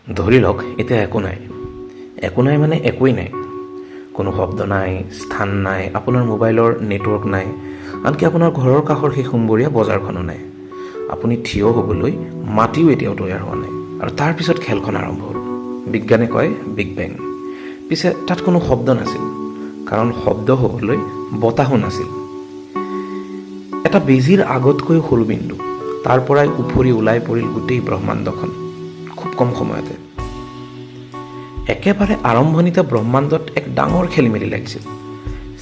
ধৰি লওক এতিয়া একো নাই মানে একোৱেই নাই। কোনো শব্দ নাই, স্থান নাই, আপোনাৰ মোবাইলৰ নেটৱৰ্ক নাই, আনকি আপোনাৰ ঘৰৰ কাষৰ সেই সুমবৰীয়া বজাৰখনো নাই। আপুনি থিয় হ'বলৈ মাটিও এতিয়াও তৈয়াৰ হোৱা নাই। আৰু তাৰপিছত খেলখন আৰম্ভ হ'ল। বিজ্ঞানে কয় বিগ বেং। পিছে তাত কোনো শব্দ নাছিল, কাৰণ শব্দ হ'বলৈ বতাহো নাছিল। এটা বেজীৰ আগতকৈ সৰু বিন্দু, তাৰ পৰাই উফৰি ওলাই পৰিল গোটেই ব্ৰহ্মাণ্ডখন খুব কম সময়তে। একেবাৰে আৰম্ভণিতে ব্ৰহ্মাণ্ডত এক ডাঙৰ খেলিমেলি লাগিছিল।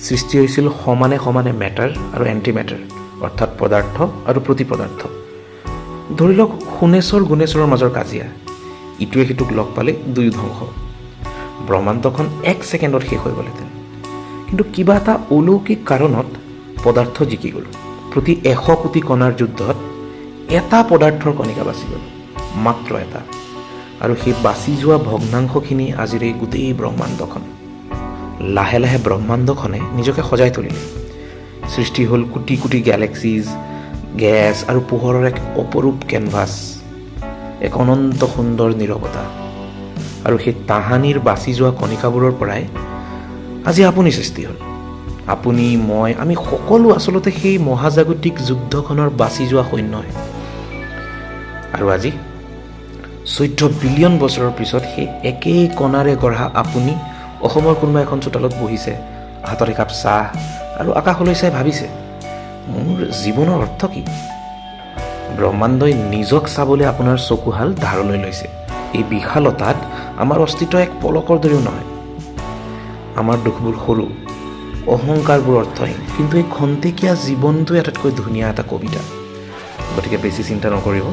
সৃষ্টি হৈছিল সমানে সমানে মেটাৰ আৰু এণ্টি মেটাৰ, অৰ্থাৎ পদাৰ্থ আৰু প্ৰতিপদাৰ্থ। ধৰি লওক সোণেশ্বৰ গুণেশ্বৰৰ মাজৰ কাজিয়া, ইটোৱে সিটোক লগ পালে দুয়ো ধ্বংস। ব্ৰহ্মাণ্ডখন 1 ছেকেণ্ডত শেষ হৈ গ'লহেঁতেন। কিন্তু কিবা এটা অলৌকিক কাৰণত পদাৰ্থ জিকি গ'ল। প্ৰতি 100 কোটি কণাৰ যুদ্ধত এটা পদাৰ্থৰ কণিকা বাচি গ'ল, মাত্ৰ এটা। আৰু সেই বাচি যোৱা ভগ্নাংশখিনি আজিৰ এই গোটেই ব্ৰহ্মাণ্ডখন। লাহে লাহে ব্ৰহ্মাণ্ডখনে নিজকে সজাই তুলিলে। সৃষ্টি হ'ল কোটি কোটি গেলেক্সিজ, গেছ আৰু পোহৰৰ এক অপৰূপ কেনভাছ, এক অনন্ত সুন্দৰ নীৰৱতা। আৰু সেই তাহানিৰ বাচি যোৱা কণিকাবোৰৰ পৰাই আজি আপুনি সৃষ্টি হ'ল। আপুনি, মই, আমি সকলো আচলতে সেই মহাজাগতিক যুদ্ধখনৰ বাচি যোৱা সৈন্যহে। আৰু আজি 14 বিলিয়ন বছৰৰ পিছত সেই একেই কণাৰে গঢ়া আপুনি অসমৰ কোনোবা এখন চোতালত বহিছে, হাতত একাপ চাহ আৰু আকাশলৈ চাই ভাবিছে, মোৰ জীৱনৰ অৰ্থ কি? ব্ৰহ্মাণ্ডই নিজক চাবলৈ আপোনাৰ চকুহাল ধাৰলৈ লৈছে। এই বিশালতাত আমাৰ অস্তিত্ব এক পলকৰ দৰেও নহয়। আমাৰ দুখবোৰ সৰু, অহংকাৰবোৰ অৰ্থহীন, কিন্তু এই খন্তেকীয়া জীৱনটোৱে আটাইতকৈ ধুনীয়া এটা কবিতা। গতিকে বেছি চিন্তা নকৰিব,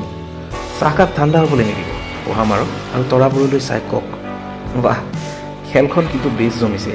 চাহকাপ ঠাণ্ডা হ'বলৈ নিদিব, পঢ়া মাৰক আৰু তৰাবোৰলৈ চাই কওক, বাহ, খেলখন কিন্তু বেছ জমিছে।